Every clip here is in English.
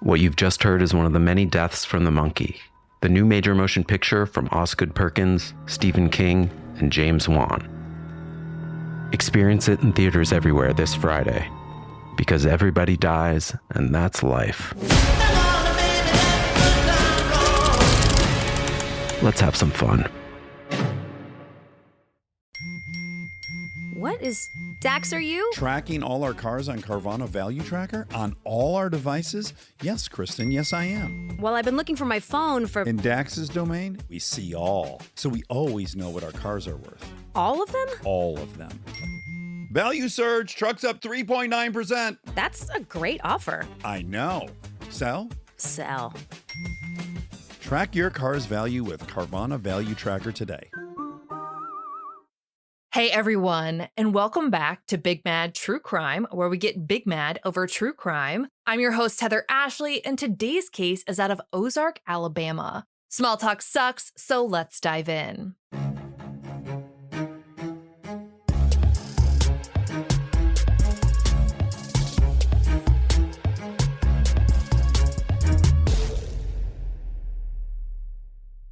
What you've just heard is one of the many deaths from the monkey, the new major motion picture from Osgood Perkins, Stephen King, and James Wan. Experience it in theaters everywhere this Friday, because everybody dies, and that's life. Let's have some fun. What is Dax, are you? Tracking all our cars on Carvana Value Tracker on all our devices? Yes, Kristen, yes I am. Well, I've been looking for my phone for... In Dax's domain, we see all. So we always know what our cars are worth. All of them? All of them. Value surge, trucks up 3.9%. That's a great offer. I know. Sell? Sell. Track your car's value with Carvana Value Tracker today. Hey everyone, and welcome back to Big Mad True Crime, where we get big mad over true crime. I'm your host, Heather Ashley, and today's case is out of Ozark, Alabama. Small talk sucks, so let's dive in.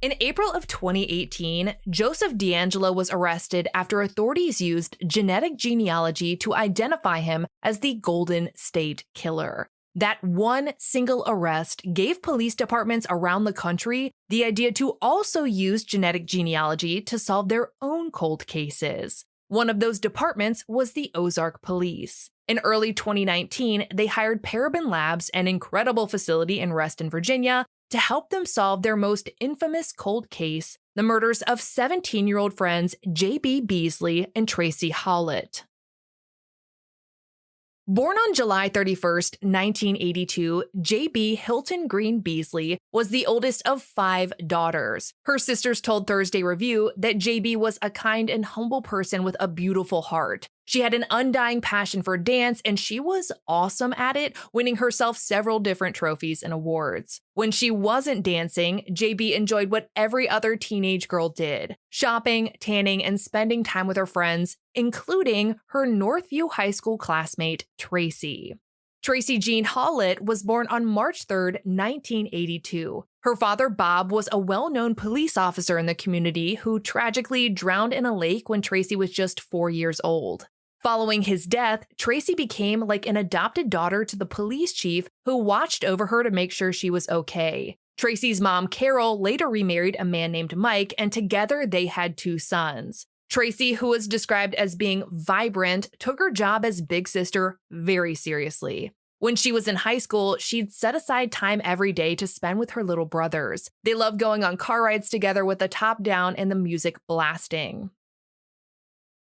In April of 2018, Joseph D'Angelo was arrested after authorities used genetic genealogy to identify him as the Golden State Killer. That one single arrest gave police departments around the country the idea to also use genetic genealogy to solve their own cold cases. One of those departments was the Ozark Police. In early 2019, they hired Paraben Labs, an incredible facility in Reston, Virginia, to help them solve their most infamous cold case, the murders of 17-year-old friends J.B. Beasley and Tracie Hawlett. Born on July 31st, 1982, J.B. Hilton Green Beasley was the oldest of 5 daughters. Her sisters told Thursday Review that J.B. was a kind and humble person with a beautiful heart. She had an undying passion for dance, and she was awesome at it, winning herself several different trophies and awards. When she wasn't dancing, JB enjoyed what every other teenage girl did: shopping, tanning, and spending time with her friends, including her Northview High School classmate, Tracie. Tracie Jean Hawlett was born on March 3, 1982. Her father, Bob, was a well-known police officer in the community who tragically drowned in a lake when Tracie was just 4 years old. Following his death, Tracie became like an adopted daughter to the police chief who watched over her to make sure she was okay. Tracie's mom, Carol, later remarried a man named Mike, and together they had 2 sons. Tracie, who was described as being vibrant, took her job as big sister very seriously. When she was in high school, she'd set aside time every day to spend with her little brothers. They loved going on car rides together with the top down and the music blasting.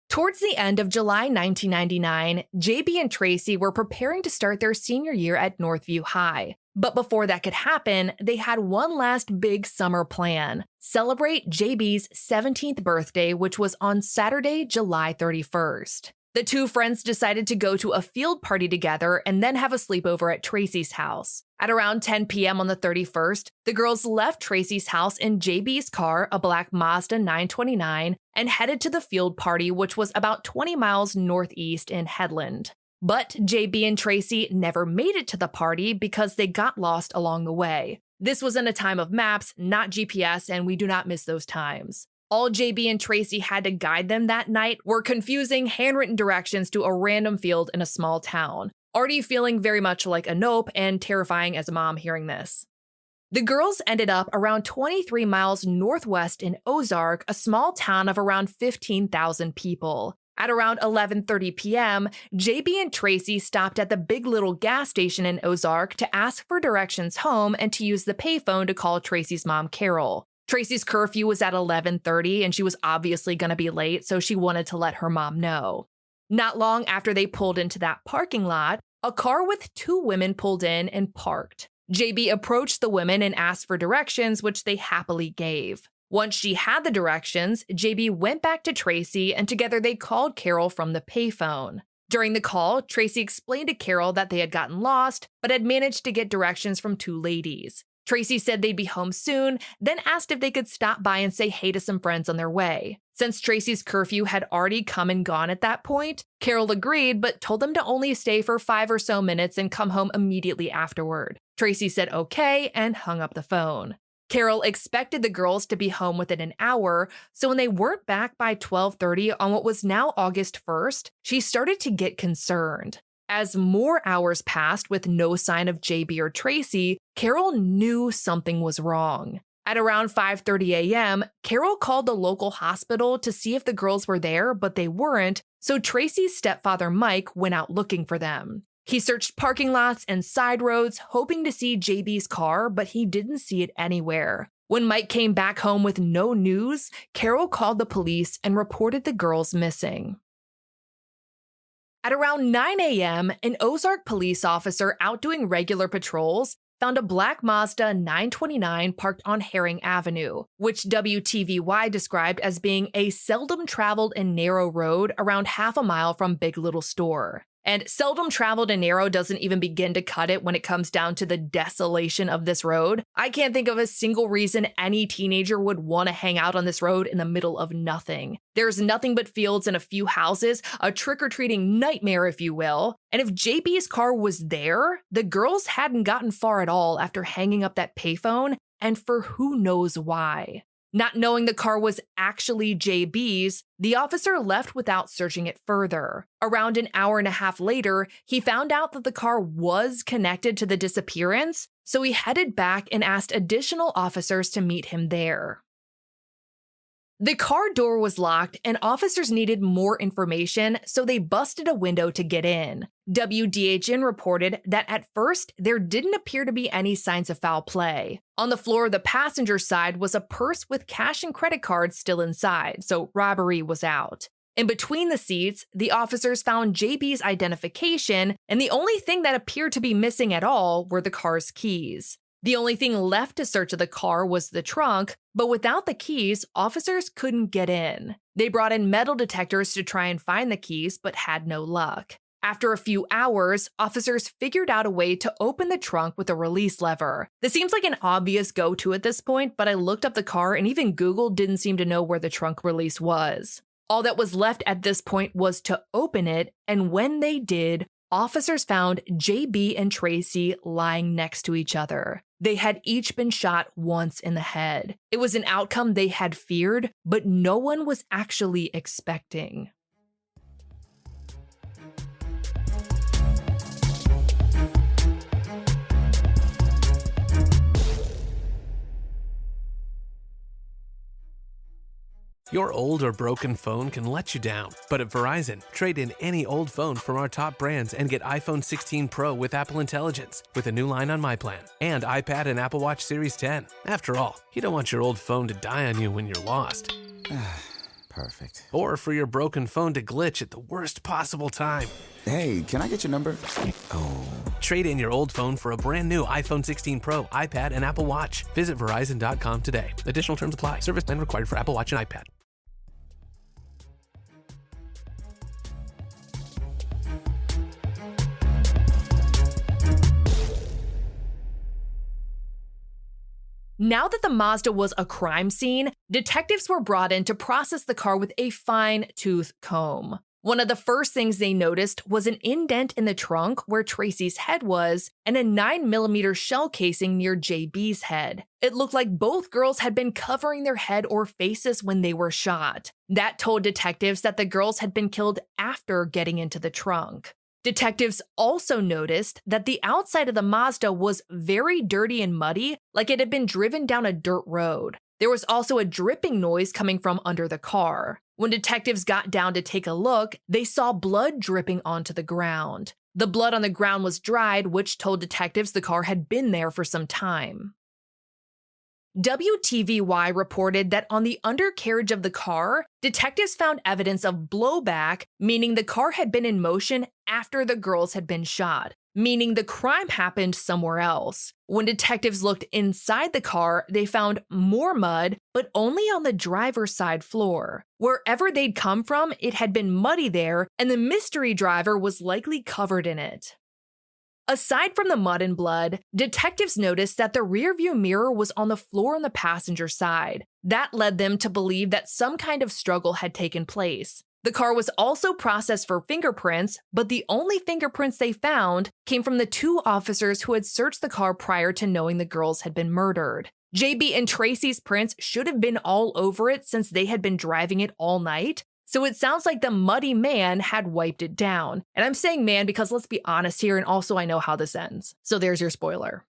Towards the end of July 1999, JB and Tracie were preparing to start their senior year at Northview High. But before that could happen, they had one last big summer plan: celebrate JB's 17th birthday, which was on Saturday, July 31st. The 2 friends decided to go to a field party together and then have a sleepover at Tracie's house. At around 10 p.m. on the 31st, the girls left Tracie's house in JB's car, a black Mazda 929, and headed to the field party, which was about 20 miles northeast in Headland. But JB and Tracie never made it to the party because they got lost along the way. This was in a time of maps, not GPS, and we do not miss those times. All JB and Tracie had to guide them that night were confusing handwritten directions to a random field in a small town. Already feeling very much like a nope and terrifying as a mom hearing this. The girls ended up around 23 miles northwest in Ozark, a small town of around 15,000 people. At around 11:30 p.m., JB and Tracie stopped at the Big Little gas station in Ozark to ask for directions home and to use the payphone to call Tracie's mom, Carol. Tracie's curfew was at 11:30 and she was obviously going to be late, so she wanted to let her mom know. Not long after they pulled into that parking lot, a car with 2 women pulled in and parked. JB approached the women and asked for directions, which they happily gave. Once she had the directions, JB went back to Tracie and together they called Carol from the payphone. During the call, Tracie explained to Carol that they had gotten lost, but had managed to get directions from 2 ladies. Tracie said they'd be home soon, then asked if they could stop by and say hey to some friends on their way. Since Tracie's curfew had already come and gone at that point, Carol agreed but told them to only stay for 5 or so minutes and come home immediately afterward. Tracie said okay and hung up the phone. Carol expected the girls to be home within an hour, so when they weren't back by 12:30 on what was now August 1st, she started to get concerned. As more hours passed with no sign of JB or Tracie, Carol knew something was wrong. At around 5:30 a.m., Carol called the local hospital to see if the girls were there, but they weren't, so Tracie's stepfather Mike went out looking for them. He searched parking lots and side roads, hoping to see JB's car, but he didn't see it anywhere. When Mike came back home with no news, Carol called the police and reported the girls missing. At around 9 a.m., an Ozark police officer out doing regular patrols found a black Mazda 929 parked on Herring Avenue, which WTVY described as being a seldom traveled and narrow road around half a mile from Big Little Store. And seldom traveled and narrow doesn't even begin to cut it when it comes down to the desolation of this road. I can't think of a single reason any teenager would want to hang out on this road in the middle of nothing. There's nothing but fields and a few houses, a trick-or-treating nightmare, if you will. And if JB's car was there, the girls hadn't gotten far at all after hanging up that payphone, and for who knows why. Not knowing the car was actually JB's, the officer left without searching it further. Around an hour and a half later, he found out that the car was connected to the disappearance, so he headed back and asked additional officers to meet him there. The car door was locked and officers needed more information, so they busted a window to get in. WDHN reported that at first, there didn't appear to be any signs of foul play. On the floor of the passenger side was a purse with cash and credit cards still inside, so robbery was out. In between the seats, the officers found JB's identification, and the only thing that appeared to be missing at all were the car's keys. The only thing left to search of the car was the trunk, but without the keys, officers couldn't get in. They brought in metal detectors to try and find the keys, but had no luck. After a few hours, officers figured out a way to open the trunk with a release lever. This seems like an obvious go-to at this point, but I looked up the car and even Google didn't seem to know where the trunk release was. All that was left at this point was to open it, and when they did, officers found JB and Tracie lying next to each other. They had each been shot once in the head. It was an outcome they had feared, but no one was actually expecting. Your old or broken phone can let you down, but at Verizon, trade in any old phone from our top brands and get iPhone 16 Pro with Apple Intelligence with a new line on My Plan and iPad and Apple Watch Series 10. After all, you don't want your old phone to die on you when you're lost. Perfect. Or for your broken phone to glitch at the worst possible time. Hey, can I get your number? Oh. Trade in your old phone for a brand new iPhone 16 Pro, iPad, and Apple Watch. Visit Verizon.com today. Additional terms apply. Service plan required for Apple Watch and iPad. Now that the Mazda was a crime scene, detectives were brought in to process the car with a fine-tooth comb. One of the first things they noticed was an indent in the trunk where Tracie's head was and a 9mm shell casing near JB's head. It looked like both girls had been covering their head or faces when they were shot. That told detectives that the girls had been killed after getting into the trunk. Detectives also noticed that the outside of the Mazda was very dirty and muddy, like it had been driven down a dirt road. There was also a dripping noise coming from under the car. When detectives got down to take a look, they saw blood dripping onto the ground. The blood on the ground was dried, which told detectives the car had been there for some time. WTVY reported that on the undercarriage of the car, detectives found evidence of blowback, meaning the car had been in motion after the girls had been shot, meaning the crime happened somewhere else. When detectives looked inside the car, they found more mud, but only on the driver's side floor. Wherever they'd come from, it had been muddy there, and the mystery driver was likely covered in it. Aside from the mud and blood, detectives noticed that the rearview mirror was on the floor on the passenger side. That led them to believe that some kind of struggle had taken place. The car was also processed for fingerprints, but the only fingerprints they found came from the 2 officers who had searched the car prior to knowing the girls had been murdered. JB and Tracie's prints should have been all over it since they had been driving it all night, so it sounds like the muddy man had wiped it down. And I'm saying man because let's be honest here, and also I know how this ends. So there's your spoiler.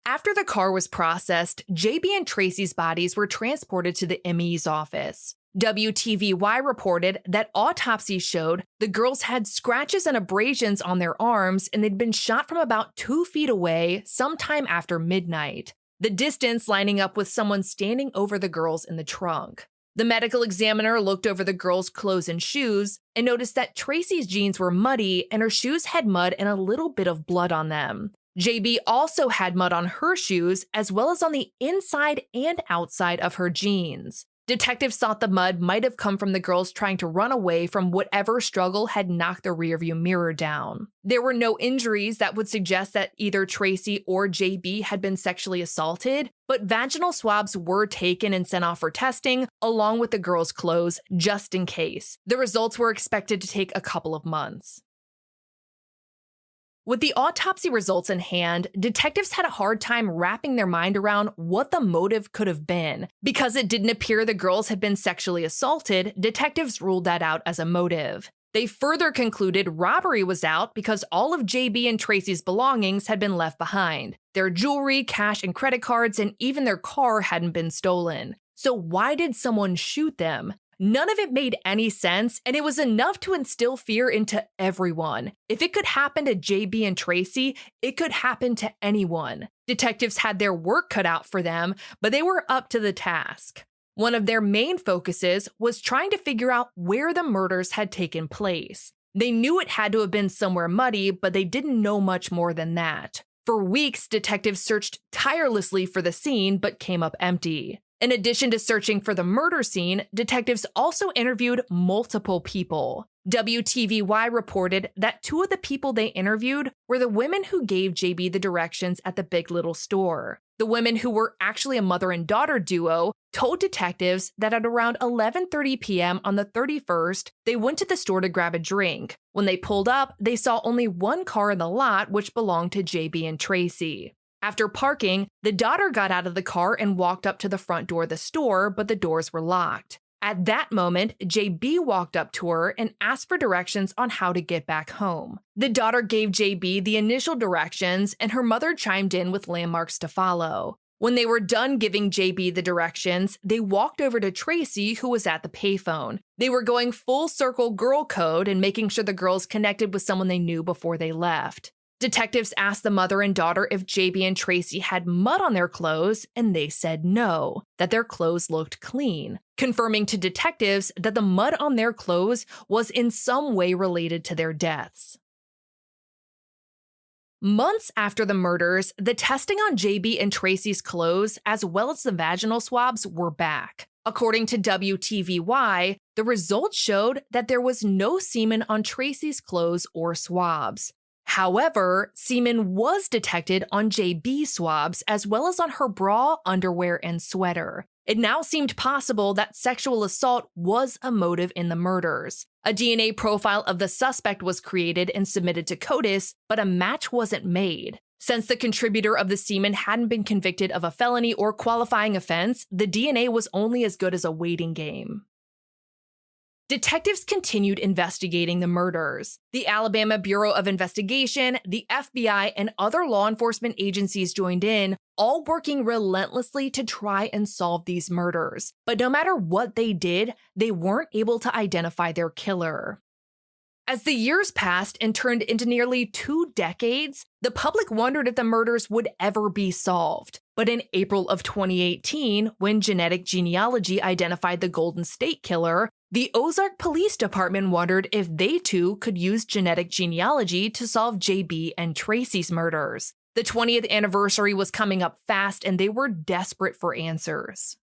After the car was processed, JB and Tracie's bodies were transported to the ME's office. WTVY reported that autopsies showed the girls had scratches and abrasions on their arms and they'd been shot from about 2 feet away sometime after midnight, the distance lining up with someone standing over the girls in the trunk. The medical examiner looked over the girls' clothes and shoes and noticed that Tracie's jeans were muddy and her shoes had mud and a little bit of blood on them. JB also had mud on her shoes as well as on the inside and outside of her jeans. Detectives thought the mud might have come from the girls trying to run away from whatever struggle had knocked the rearview mirror down. There were no injuries that would suggest that either Tracie or JB had been sexually assaulted, but vaginal swabs were taken and sent off for testing, along with the girls' clothes, just in case. The results were expected to take a couple of months. With the autopsy results in hand, detectives had a hard time wrapping their mind around what the motive could have been. Because it didn't appear the girls had been sexually assaulted, detectives ruled that out as a motive. They further concluded robbery was out because all of JB and Tracie's belongings had been left behind. Their jewelry, cash, and credit cards, and even their car hadn't been stolen. So why did someone shoot them? None of it made any sense, and it was enough to instill fear into everyone. If it could happen to JB and Tracie, it could happen to anyone. Detectives had their work cut out for them, but they were up to the task. One of their main focuses was trying to figure out where the murders had taken place. They knew it had to have been somewhere muddy, but they didn't know much more than that. For weeks, detectives searched tirelessly for the scene, but came up empty. In addition to searching for the murder scene, detectives also interviewed multiple people. WTVY reported that 2 of the people they interviewed were the women who gave JB the directions at the Big Little store. The women, who were actually a mother and daughter duo, told detectives that at around 11:30 p.m. on the 31st, they went to the store to grab a drink. When they pulled up, they saw only one car in the lot, which belonged to JB and Tracie. After parking, the daughter got out of the car and walked up to the front door of the store, but the doors were locked. At that moment, JB walked up to her and asked for directions on how to get back home. The daughter gave JB the initial directions, and her mother chimed in with landmarks to follow. When they were done giving JB the directions, they walked over to Tracie, who was at the payphone. They were going full circle girl code and making sure the girls connected with someone they knew before they left. Detectives asked the mother and daughter if JB and Tracie had mud on their clothes, and they said no, that their clothes looked clean, confirming to detectives that the mud on their clothes was in some way related to their deaths. Months after the murders, the testing on JB and Tracie's clothes, as well as the vaginal swabs, were back. According to WTVY, the results showed that there was no semen on Tracie's clothes or swabs. However, semen was detected on JB's swabs as well as on her bra, underwear, and sweater. It now seemed possible that sexual assault was a motive in the murders. A DNA profile of the suspect was created and submitted to CODIS, but a match wasn't made. Since the contributor of the semen hadn't been convicted of a felony or qualifying offense, the DNA was only as good as a waiting game. Detectives continued investigating the murders. The Alabama Bureau of Investigation, the FBI, and other law enforcement agencies joined in, all working relentlessly to try and solve these murders. But no matter what they did, they weren't able to identify their killer. As the years passed and turned into nearly 2 decades, the public wondered if the murders would ever be solved. But in April of 2018, when genetic genealogy identified the Golden State Killer, the Ozark Police Department wondered if they too could use genetic genealogy to solve JB and Tracie's murders. The 20th anniversary was coming up fast, and they were desperate for answers.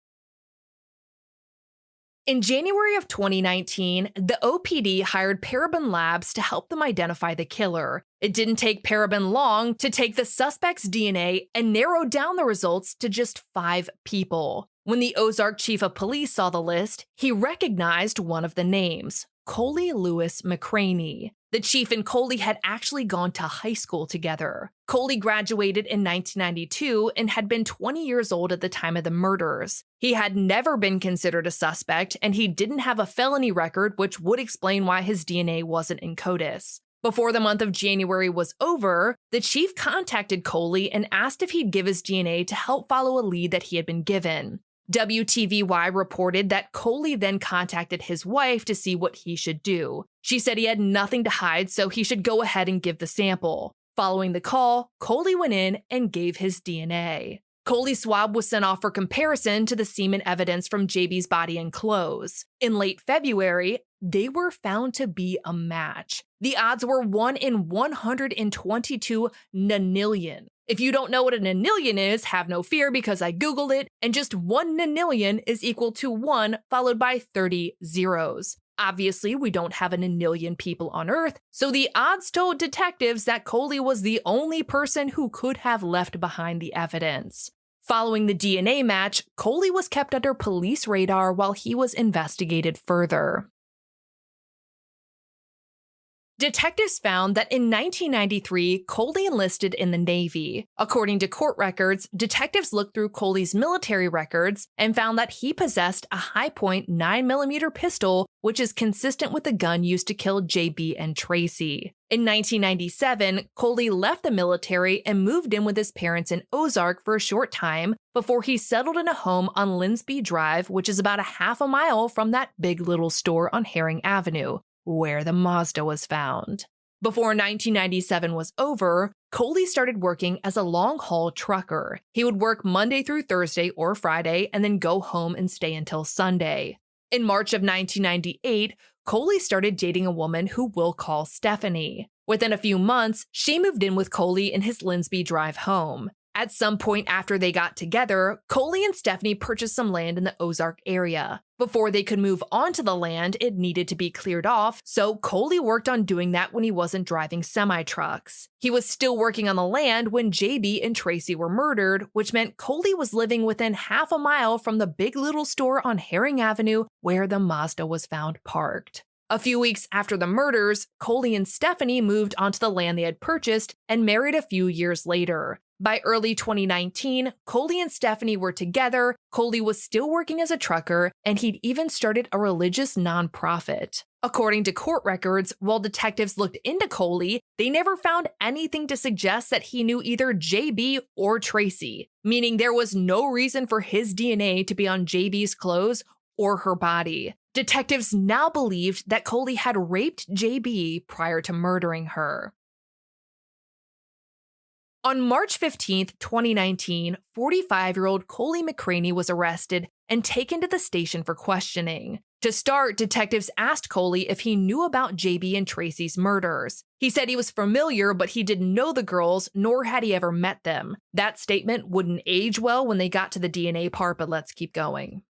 In January of 2019, the OPD hired Paraben Labs to help them identify the killer. It didn't take Paraben long to take the suspect's DNA and narrow down the results to just 5 people. When the Ozark chief of police saw the list, he recognized one of the names, Coley Lewis McCraney. The chief and Coley had actually gone to high school together. Coley graduated in 1992 and had been 20 years old at the time of the murders. He had never been considered a suspect, and he didn't have a felony record, which would explain why his DNA wasn't in CODIS. Before the month of January was over, the chief contacted Coley and asked if he'd give his DNA to help follow a lead that he had been given. WTVY reported that Coley then contacted his wife to see what he should do. She said he had nothing to hide, so he should go ahead and give the sample. Following the call, Coley went in and gave his DNA. Coley's swab was sent off for comparison to the semen evidence from JB's body and clothes. In late February, they were found to be a match. The odds were 1 in 122 nonillion. If you don't know what a nonillion is, have no fear because I Googled it, and just 1 nonillion is equal to 1 followed by 30 zeros. Obviously, we don't have a nonillion people on Earth, so the odds told detectives that Coley was the only person who could have left behind the evidence. Following the DNA match, Coley was kept under police radar while he was investigated further. Detectives found that in 1993, Coley enlisted in the Navy. According to court records, detectives looked through Coley's military records and found that he possessed a high-point 9mm pistol, which is consistent with the gun used to kill JB and Tracie. In 1997, Coley left the military and moved in with his parents in Ozark for a short time before he settled in a home on Linsby Drive, which is about a half a mile from that Big Little store on Herring Avenue, where the Mazda was found. Before 1997 was over, Coley started working as a long-haul trucker. He would work Monday through Thursday or Friday and then go home and stay until Sunday. In March of 1998, Coley started dating a woman who we'll call Stephanie. Within a few months, she moved in with Coley in his Linsby Drive home. At some point after they got together, Coley and Stephanie purchased some land in the Ozark area. Before they could move onto the land, it needed to be cleared off, so Coley worked on doing that when he wasn't driving semi-trucks. He was still working on the land when JB and Tracie were murdered, which meant Coley was living within half a mile from the Big Little store on Herring Avenue where the Mazda was found parked. A few weeks after the murders, Coley and Stephanie moved onto the land they had purchased and married a few years later. By early 2019, Coley and Stephanie were together, Coley was still working as a trucker, and he'd even started a religious nonprofit. According to court records, while detectives looked into Coley, they never found anything to suggest that he knew either JB or Tracie, meaning there was no reason for his DNA to be on JB's clothes or her body. Detectives now believed that Coley had raped JB prior to murdering her. On March 15, 2019, 45-year-old Coley McCraney was arrested and taken to the station for questioning. To start, detectives asked Coley if he knew about JB and Tracie's murders. He said he was familiar, but he didn't know the girls, nor had he ever met them. That statement wouldn't age well when they got to the DNA part, but let's keep going.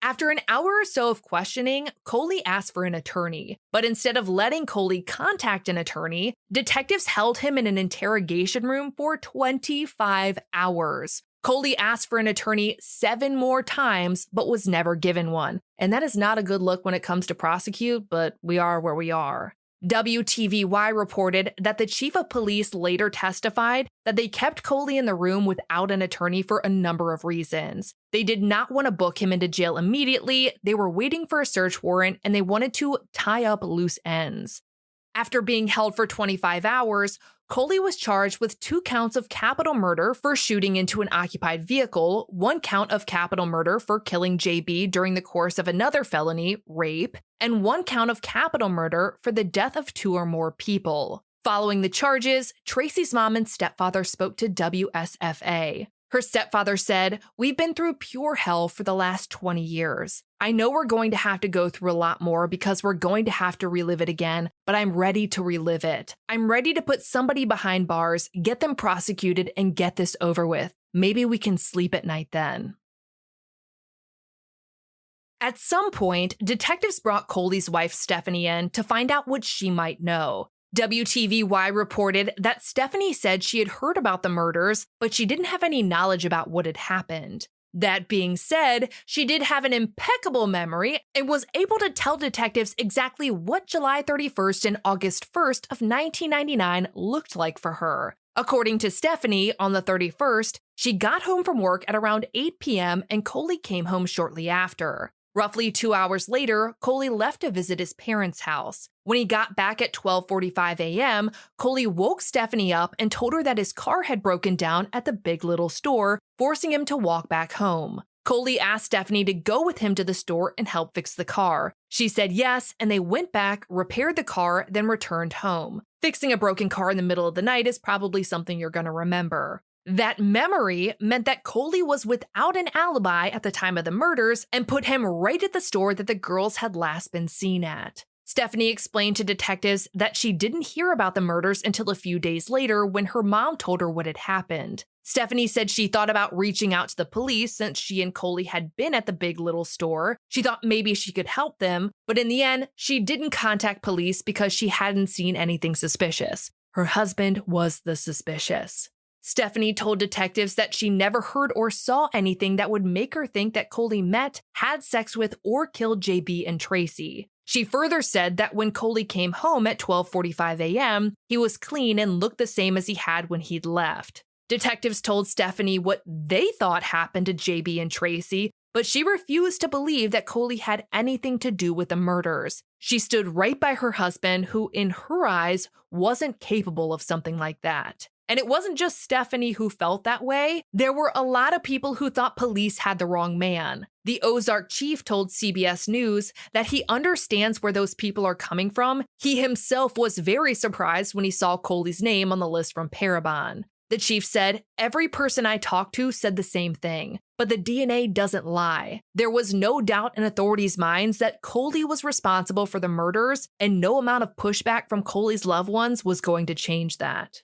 After an hour or so of questioning, Coley asked for an attorney, but instead of letting Coley contact an attorney, detectives held him in an interrogation room for 25 hours. Coley asked for an attorney 7 more times, but was never given one. And that is not a good look when it comes to prosecute, but we are where we are. WTVY reported that the chief of police later testified that they kept Coley in the room without an attorney for a number of reasons. They did not want to book him into jail immediately, they were waiting for a search warrant, and they wanted to tie up loose ends. After being held for 25 hours, Coley was charged with 2 counts of capital murder for shooting into an occupied vehicle, 1 count of capital murder for killing JB during the course of another felony, rape, and 1 count of capital murder for the death of 2 or more people. Following the charges, Tracie's mom and stepfather spoke to WSFA. Her stepfather said, "We've been through pure hell for the last 20 years. I know we're going to have to go through a lot more because we're going to have to relive it again, but I'm ready to relive it. I'm ready to put somebody behind bars, get them prosecuted, and get this over with. Maybe we can sleep at night then." At some point, detectives brought Coley's wife Stephanie in to find out what she might know. WTVY reported that Stephanie said she had heard about the murders, but she didn't have any knowledge about what had happened. That being said, she did have an impeccable memory and was able to tell detectives exactly what July 31st and August 1st of 1999 looked like for her. According to Stephanie, on the 31st, she got home from work at around 8 p.m. and Coley came home shortly after. Roughly 2 hours later, Coley left to visit his parents' house. When he got back at 12:45 a.m., Coley woke Stephanie up and told her that his car had broken down at the Big Little store, forcing him to walk back home. Coley asked Stephanie to go with him to the store and help fix the car. She said yes, and they went back, repaired the car, then returned home. Fixing a broken car in the middle of the night is probably something you're going to remember. That memory meant that Coley was without an alibi at the time of the murders and put him right at the store that the girls had last been seen at. Stephanie explained to detectives that she didn't hear about the murders until a few days later when her mom told her what had happened. Stephanie said she thought about reaching out to the police since she and Coley had been at the Big Little store. She thought maybe she could help them, but in the end, she didn't contact police because she hadn't seen anything suspicious. Her husband was the suspicious. Stephanie told detectives that she never heard or saw anything that would make her think that Coley met, had sex with, or killed JB and Tracie. She further said that when Coley came home at 12:45 a.m., he was clean and looked the same as he had when he'd left. Detectives told Stephanie what they thought happened to JB and Tracie, but she refused to believe that Coley had anything to do with the murders. She stood right by her husband, who, in her eyes, wasn't capable of something like that. And it wasn't just Stephanie who felt that way. There were a lot of people who thought police had the wrong man. The Ozark chief told CBS News that he understands where those people are coming from. He himself was very surprised when he saw Coley's name on the list from Parabon. The chief said, "Every person I talked to said the same thing, but the DNA doesn't lie. There was no doubt in authorities' minds that Coley was responsible for the murders, and no amount of pushback from Coley's loved ones was going to change that."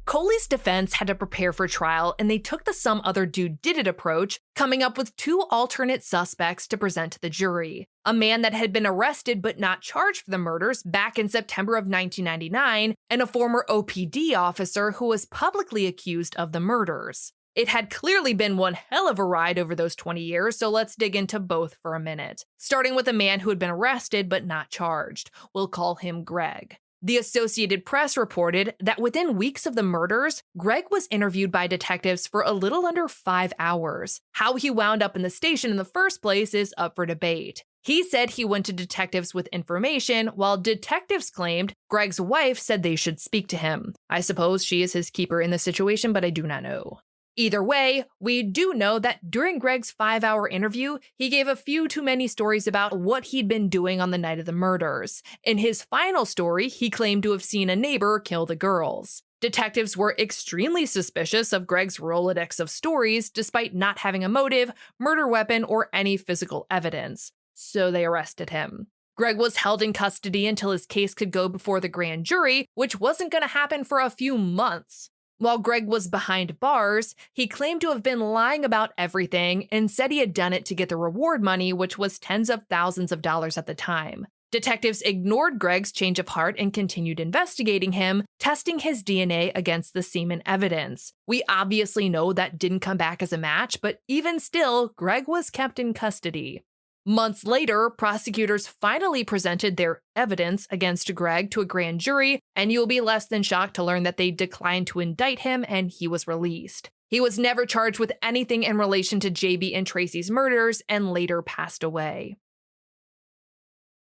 Coley's defense had to prepare for trial, and they took the some other dude did it approach, coming up with two alternate suspects to present to the jury. A man that had been arrested but not charged for the murders back in September of 1999, and a former OPD officer who was publicly accused of the murders. It had clearly been one hell of a ride over those 20 years, so let's dig into both for a minute. Starting with a man who had been arrested but not charged. We'll call him Greg. The Associated Press reported that within weeks of the murders, Greg was interviewed by detectives for a little under 5 hours. How he wound up in the station in the first place is up for debate. He said he went to detectives with information, while detectives claimed Greg's wife said they should speak to him. I suppose she is his keeper in the situation, but I do not know. Either way, we do know that during Greg's 5-hour interview, he gave a few too many stories about what he'd been doing on the night of the murders. In his final story, he claimed to have seen a neighbor kill the girls. Detectives were extremely suspicious of Greg's Rolodex of stories, despite not having a motive, murder weapon, or any physical evidence. So they arrested him. Greg was held in custody until his case could go before the grand jury, which wasn't going to happen for a few months. While Greg was behind bars, he claimed to have been lying about everything and said he had done it to get the reward money, which was tens of thousands of dollars at the time. Detectives ignored Greg's change of heart and continued investigating him, testing his DNA against the semen evidence. We obviously know that didn't come back as a match, but even still, Greg was kept in custody. Months later, prosecutors finally presented their evidence against Greg to a grand jury, and you'll be less than shocked to learn that they declined to indict him and he was released. He was never charged with anything in relation to JB and Tracie's murders and later passed away.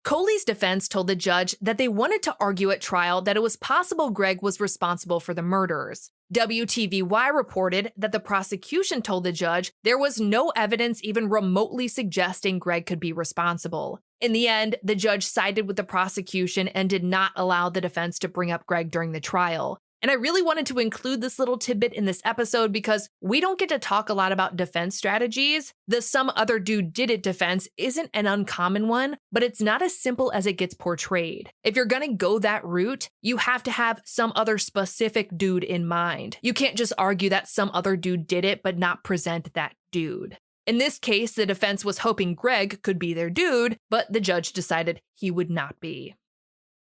Coley's defense told the judge that they wanted to argue at trial that it was possible Greg was responsible for the murders. WTVY reported that the prosecution told the judge there was no evidence even remotely suggesting Greg could be responsible. In the end, the judge sided with the prosecution and did not allow the defense to bring up Greg during the trial. And I really wanted to include this little tidbit in this episode because we don't get to talk a lot about defense strategies. The some other dude did it defense isn't an uncommon one, but it's not as simple as it gets portrayed. If you're gonna go that route, you have to have some other specific dude in mind. You can't just argue that some other dude did it, but not present that dude. In this case, the defense was hoping Greg could be their dude, but the judge decided he would not be.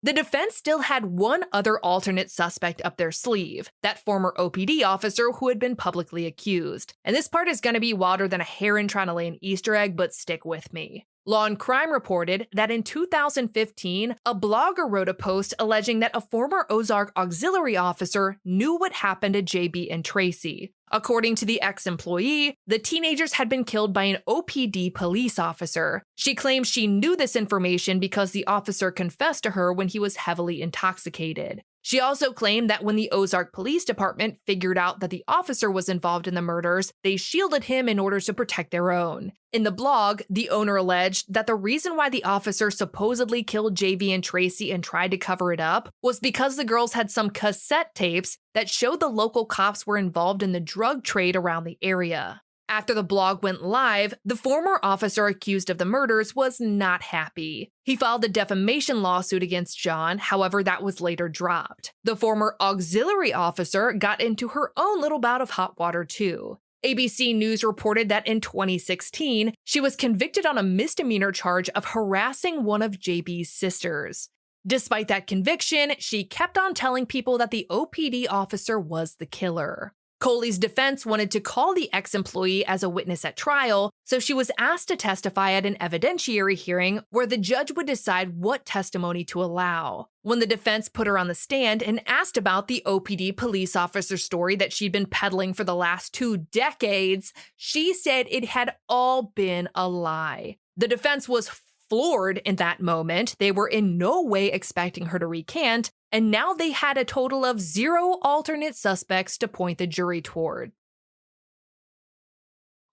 The defense still had one other alternate suspect up their sleeve, that former OPD officer who had been publicly accused. And this part is going to be wilder than a heron trying to lay an Easter egg, but stick with me. Law and Crime reported that in 2015, a blogger wrote a post alleging that a former Ozark auxiliary officer knew what happened to JB and Tracie. According to the ex-employee, the teenagers had been killed by an OPD police officer. She claims she knew this information because the officer confessed to her when he was heavily intoxicated. She also claimed that when the Ozark Police Department figured out that the officer was involved in the murders, they shielded him in order to protect their own. In the blog, the owner alleged that the reason why the officer supposedly killed JB and Tracie and tried to cover it up was because the girls had some cassette tapes that showed the local cops were involved in the drug trade around the area. After the blog went live, the former officer accused of the murders was not happy. He filed a defamation lawsuit against John, however, that was later dropped. The former auxiliary officer got into her own little bout of hot water too. ABC News reported that in 2016, she was convicted on a misdemeanor charge of harassing one of JB's sisters. Despite that conviction, she kept on telling people that the OPD officer was the killer. Coley's defense wanted to call the ex-employee as a witness at trial, so she was asked to testify at an evidentiary hearing where the judge would decide what testimony to allow. When the defense put her on the stand and asked about the OPD police officer story that she'd been peddling for the last 2 decades, she said it had all been a lie. The defense was floored in that moment. They were in no way expecting her to recant, and now they had a total of 0 alternate suspects to point the jury toward.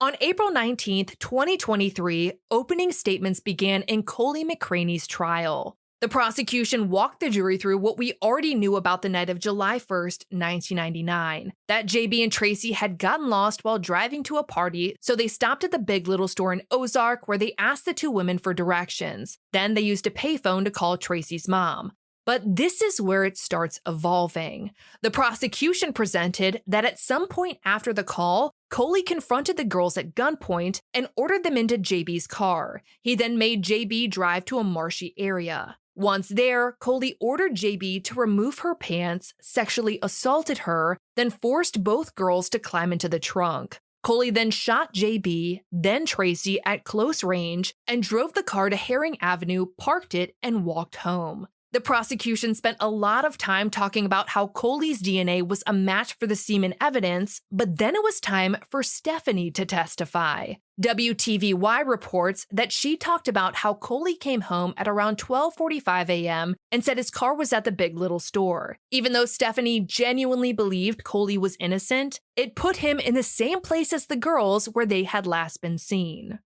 On April 19, 2023, opening statements began in Coley McCraney's trial. The prosecution walked the jury through what we already knew about the night of July 1st, 1999, that JB and Tracie had gotten lost while driving to a party, so they stopped at the Big Little store in Ozark where they asked the 2 women for directions. Then they used a payphone to call Tracie's mom. But this is where it starts evolving. The prosecution presented that at some point after the call, Coley confronted the girls at gunpoint and ordered them into JB's car. He then made JB drive to a marshy area. Once there, Coley ordered JB to remove her pants, sexually assaulted her, then forced both girls to climb into the trunk. Coley then shot JB, then Tracie at close range, and drove the car to Herring Avenue, parked it, and walked home. The prosecution spent a lot of time talking about how Coley's DNA was a match for the semen evidence, but then it was time for Stephanie to testify. WTVY reports that she talked about how Coley came home at around 12:45 a.m. and said his car was at the Big Little store. Even though Stephanie genuinely believed Coley was innocent, it put him in the same place as the girls where they had last been seen.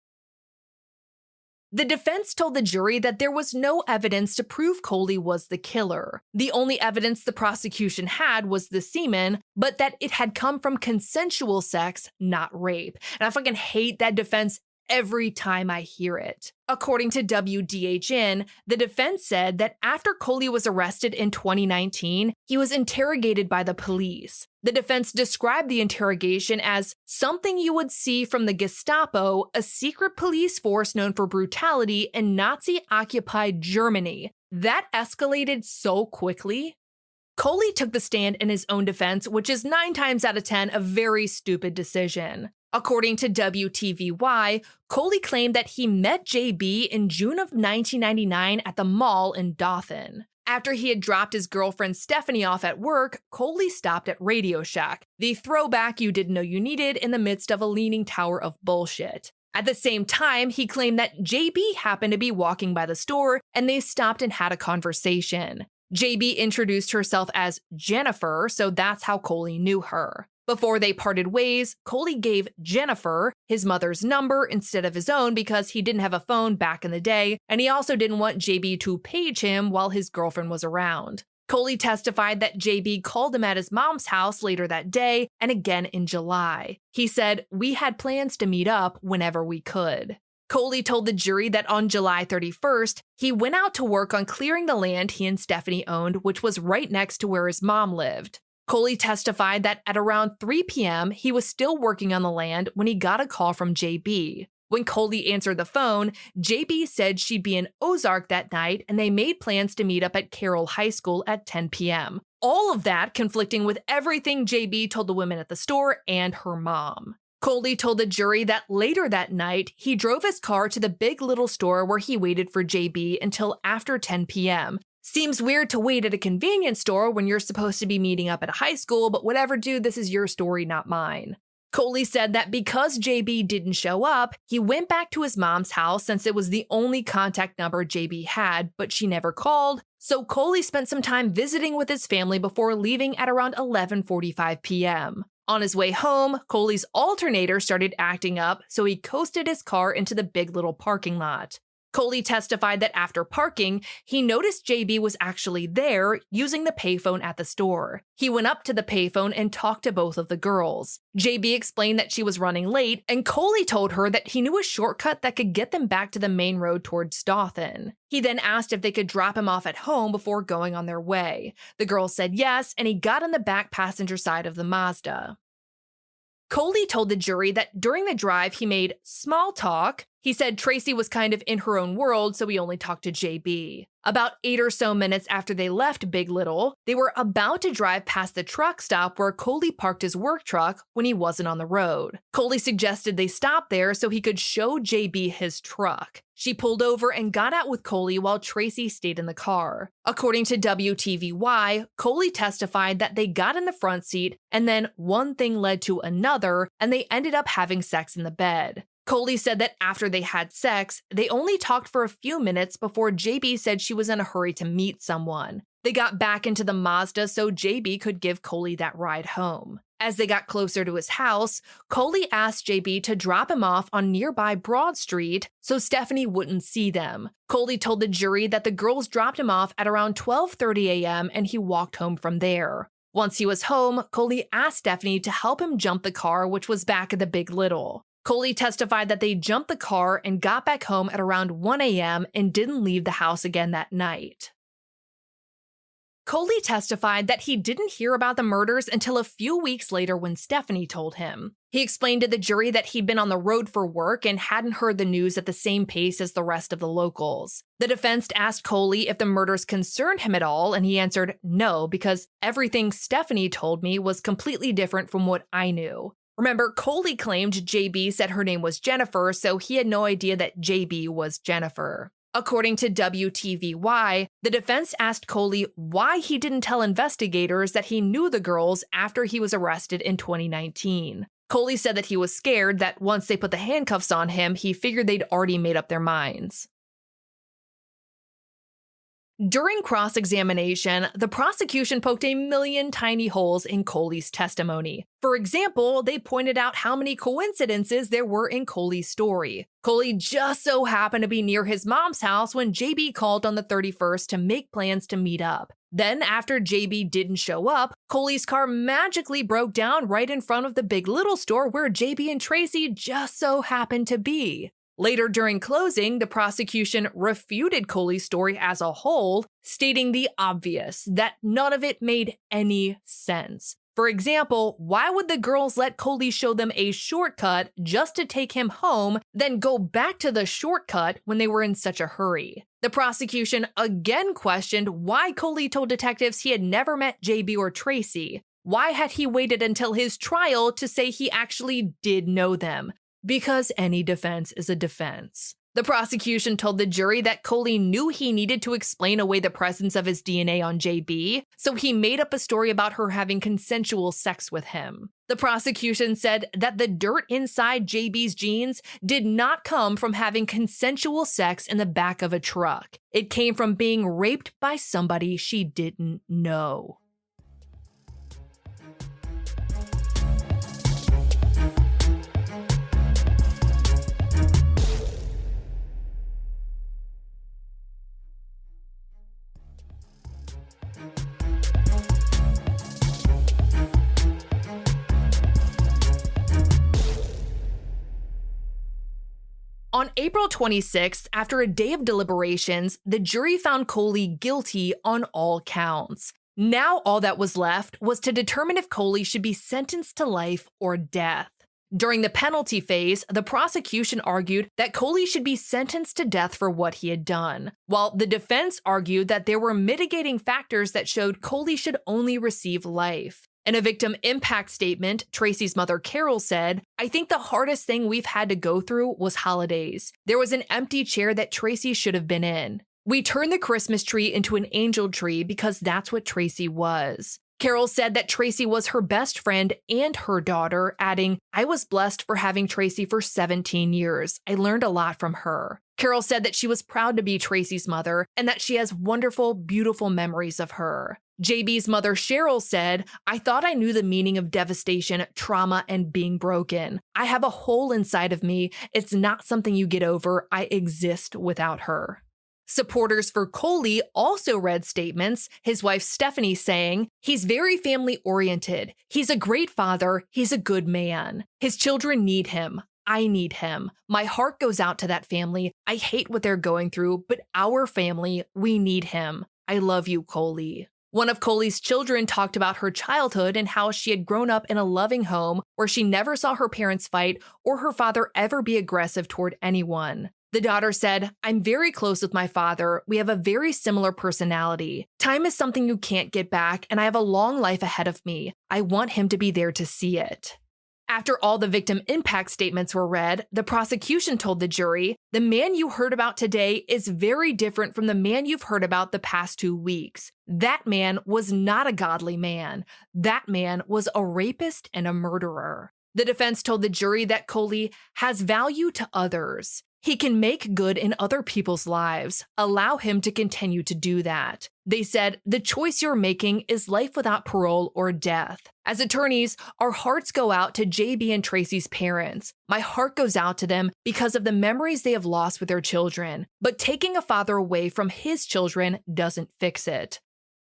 The defense told the jury that there was no evidence to prove Coley was the killer. The only evidence the prosecution had was the semen, but that it had come from consensual sex, not rape. And I fucking hate that defense every time I hear it. According to WDHN, the defense said that after Coley was arrested in 2019, he was interrogated by the police. The defense described the interrogation as something you would see from the Gestapo, a secret police force known for brutality in Nazi-occupied Germany. That escalated so quickly. Coley took the stand in his own defense, which is 9 times out of 10 a very stupid decision. According to WTVY, Coley claimed that he met JB in June of 1999 at the mall in Dothan. After he had dropped his girlfriend Stephanie off at work, Coley stopped at Radio Shack, the throwback you didn't know you needed in the midst of a leaning tower of bullshit. At the same time, he claimed that JB happened to be walking by the store and they stopped and had a conversation. JB introduced herself as Jennifer, so that's how Coley knew her. Before they parted ways, Coley gave Jennifer his mother's number instead of his own because he didn't have a phone back in the day, and he also didn't want JB to page him while his girlfriend was around. Coley testified that JB called him at his mom's house later that day and again in July. He said, "We had plans to meet up whenever we could." Coley told the jury that on July 31st, he went out to work on clearing the land he and Stephanie owned, which was right next to where his mom lived. Coley testified that at around 3 p.m., he was still working on the land when he got a call from JB. When Coley answered the phone, JB said she'd be in Ozark that night and they made plans to meet up at Carroll High School at 10 p.m. All of that conflicting with everything JB told the women at the store and her mom. Coley told the jury that later that night, he drove his car to the Big Little store where he waited for JB until after 10 p.m. Seems weird to wait at a convenience store when you're supposed to be meeting up at a high school, but whatever, dude, this is your story, not mine. Coley said that because JB didn't show up, he went back to his mom's house since it was the only contact number JB had, but she never called, so Coley spent some time visiting with his family before leaving at around 11:45 p.m. On his way home, Coley's alternator started acting up, so he coasted his car into the Big Little parking lot. Coley testified that after parking, he noticed JB was actually there using the payphone at the store. He went up to the payphone and talked to both of the girls. JB explained that she was running late, and Coley told her that he knew a shortcut that could get them back to the main road towards Stoughton. He then asked if they could drop him off at home before going on their way. The girls said yes, and he got on the back passenger side of the Mazda. Coley told the jury that during the drive, he made small talk. He said Tracie was kind of in her own world, so he only talked to JB. About 8 or so minutes after they left Big Little, they were about to drive past the truck stop where Coley parked his work truck when he wasn't on the road. Coley suggested they stop there so he could show JB his truck. She pulled over and got out with Coley while Tracie stayed in the car. According to WTVY, Coley testified that they got in the front seat and then one thing led to another and they ended up having sex in the bed. Coley said that after they had sex, they only talked for a few minutes before JB said she was in a hurry to meet someone. They got back into the Mazda so JB could give Coley that ride home. As they got closer to his house, Coley asked JB to drop him off on nearby Broad Street so Stephanie wouldn't see them. Coley told the jury that the girls dropped him off at around 12:30 a.m. and he walked home from there. Once he was home, Coley asked Stephanie to help him jump the car, which was back at the Big Little. Coley testified that they jumped the car and got back home at around 1 a.m. and didn't leave the house again that night. Coley testified that he didn't hear about the murders until a few weeks later when Stephanie told him. He explained to the jury that he'd been on the road for work and hadn't heard the news at the same pace as the rest of the locals. The defense asked Coley if the murders concerned him at all, and he answered no, because everything Stephanie told me was completely different from what I knew. Remember, Coley claimed JB said her name was Jennifer, so he had no idea that JB was Jennifer. According to WTVY, the defense asked Coley why he didn't tell investigators that he knew the girls after he was arrested in 2019. Coley said that he was scared that once they put the handcuffs on him, he figured they'd already made up their minds. During cross-examination, the prosecution poked a million tiny holes in Coley's testimony. For example, they pointed out how many coincidences there were in Coley's story. Coley just so happened to be near his mom's house when JB called on the 31st to make plans to meet up. Then, after JB didn't show up, Coley's car magically broke down right in front of the Big Little store where JB and Tracie just so happened to be. Later during closing, the prosecution refuted Coley's story as a whole, stating the obvious, that none of it made any sense. For example, why would the girls let Coley show them a shortcut just to take him home, then go back to the shortcut when they were in such a hurry? The prosecution again questioned why Coley told detectives he had never met JB or Tracie. Why had he waited until his trial to say he actually did know them? Because any defense is a defense. The prosecution told the jury that Coley knew he needed to explain away the presence of his DNA on JB, so he made up a story about her having consensual sex with him. The prosecution said that the dirt inside JB's jeans did not come from having consensual sex in the back of a truck. It came from being raped by somebody she didn't know. On April 26th, after a day of deliberations, the jury found Coley guilty on all counts. Now all that was left was to determine if Coley should be sentenced to life or death. During the penalty phase, the prosecution argued that Coley should be sentenced to death for what he had done, while the defense argued that there were mitigating factors that showed Coley should only receive life. In a victim impact statement, Tracie's mother, Carol, said, "I think the hardest thing we've had to go through was holidays. There was an empty chair that Tracie should have been in. We turned the Christmas tree into an angel tree because that's what Tracie was." Carol said that Tracie was her best friend and her daughter, adding, "I was blessed for having Tracie for 17 years. I learned a lot from her." Carol said that she was proud to be Tracie's mother and that she has wonderful, beautiful memories of her. JB's mother, Cheryl, said, "I thought I knew the meaning of devastation, trauma, and being broken. I have a hole inside of me. It's not something you get over. I exist without her." Supporters for Coley also read statements, his wife Stephanie saying, "He's very family-oriented. He's a great father. He's a good man. His children need him. I need him. My heart goes out to that family. I hate what they're going through, but our family, we need him. I love you, Coley." One of Coley's children talked about her childhood and how she had grown up in a loving home where she never saw her parents fight or her father ever be aggressive toward anyone. The daughter said, "I'm very close with my father. We have a very similar personality. Time is something you can't get back, and I have a long life ahead of me. I want him to be there to see it." After all the victim impact statements were read, the prosecution told the jury, "The man you heard about today is very different from the man you've heard about the past 2 weeks. That man was not a godly man. That man was a rapist and a murderer." The defense told the jury that Coley has value to others. He can make good in other people's lives. Allow him to continue to do that. They said, "The choice you're making is life without parole or death." As attorneys, our hearts go out to JB and Tracie's parents. My heart goes out to them because of the memories they have lost with their children. But taking a father away from his children doesn't fix it.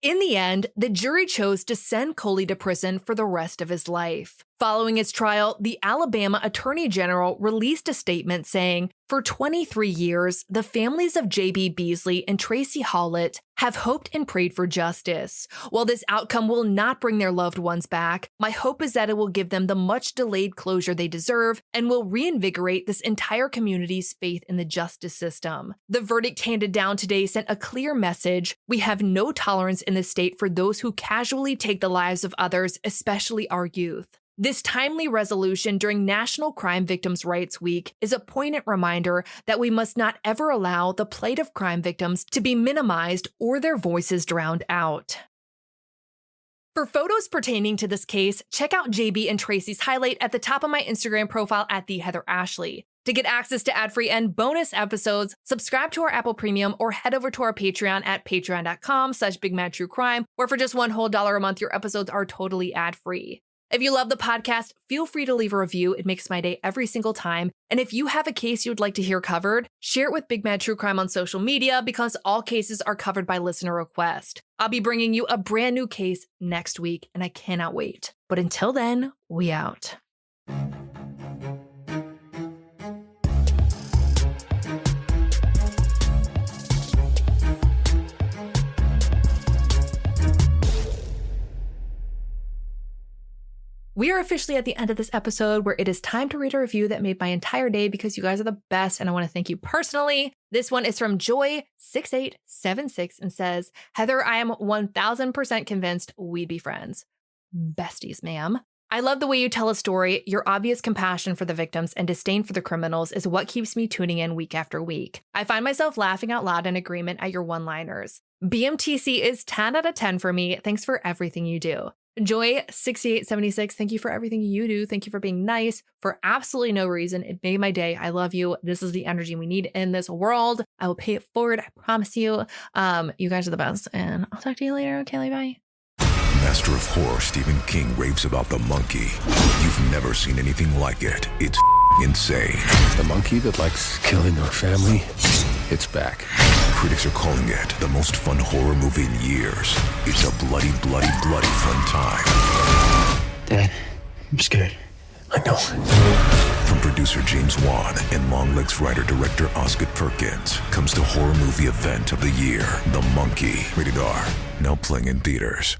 In the end, the jury chose to send Coley to prison for the rest of his life. Following his trial, the Alabama Attorney General released a statement saying, "For 23 years, the families of J.B. Beasley and Tracie Hawlett have hoped and prayed for justice. While this outcome will not bring their loved ones back, my hope is that it will give them the much-delayed closure they deserve and will reinvigorate this entire community's faith in the justice system." The verdict handed down today sent a clear message: we have no tolerance in this state for those who casually take the lives of others, especially our youth. This timely resolution during National Crime Victims' Rights Week is a poignant reminder that we must not ever allow the plight of crime victims to be minimized or their voices drowned out. For photos pertaining to this case, check out JB and Tracie's highlight at the top of my Instagram profile at @TheHeatherAshley. To get access to ad-free and bonus episodes, subscribe to our Apple Premium or head over to our Patreon at patreon.com/BigMadTrueCrime, where for just $1 whole a month, your episodes are totally ad-free. If you love the podcast, feel free to leave a review. It makes my day every single time. And if you have a case you would like to hear covered, share it with Big Mad True Crime on social media because all cases are covered by listener request. I'll be bringing you a brand new case next week, and I cannot wait. But until then, we out. We are officially at the end of this episode where it is time to read a review that made my entire day because you guys are the best and I want to thank you personally. This one is from Joy6876 and says, "Heather, I am 1000% convinced we'd be friends." Besties, ma'am. "I love the way you tell a story. Your obvious compassion for the victims and disdain for the criminals is what keeps me tuning in week after week. I find myself laughing out loud in agreement at your one-liners. BMTC is 10 out of 10 for me. Thanks for everything you do." Joy6876, thank you for everything you do. Thank you for being nice for absolutely no reason. It made my day. I love you. This is the energy we need in this world. I will pay it forward. I promise you. You guys are the best. And I'll talk to you later. Okay, bye. Master of horror Stephen King raves about the monkey. You've never seen anything like it. It's insane. The monkey that likes killing our family, it's back. Critics are calling it the most fun horror movie in years. It's a bloody, bloody, bloody fun time. Dad, I'm scared. I know. From producer James Wan and Longlegs writer-director Osgood Perkins comes the horror movie event of the year, The Monkey. Rated R. Now playing in theaters.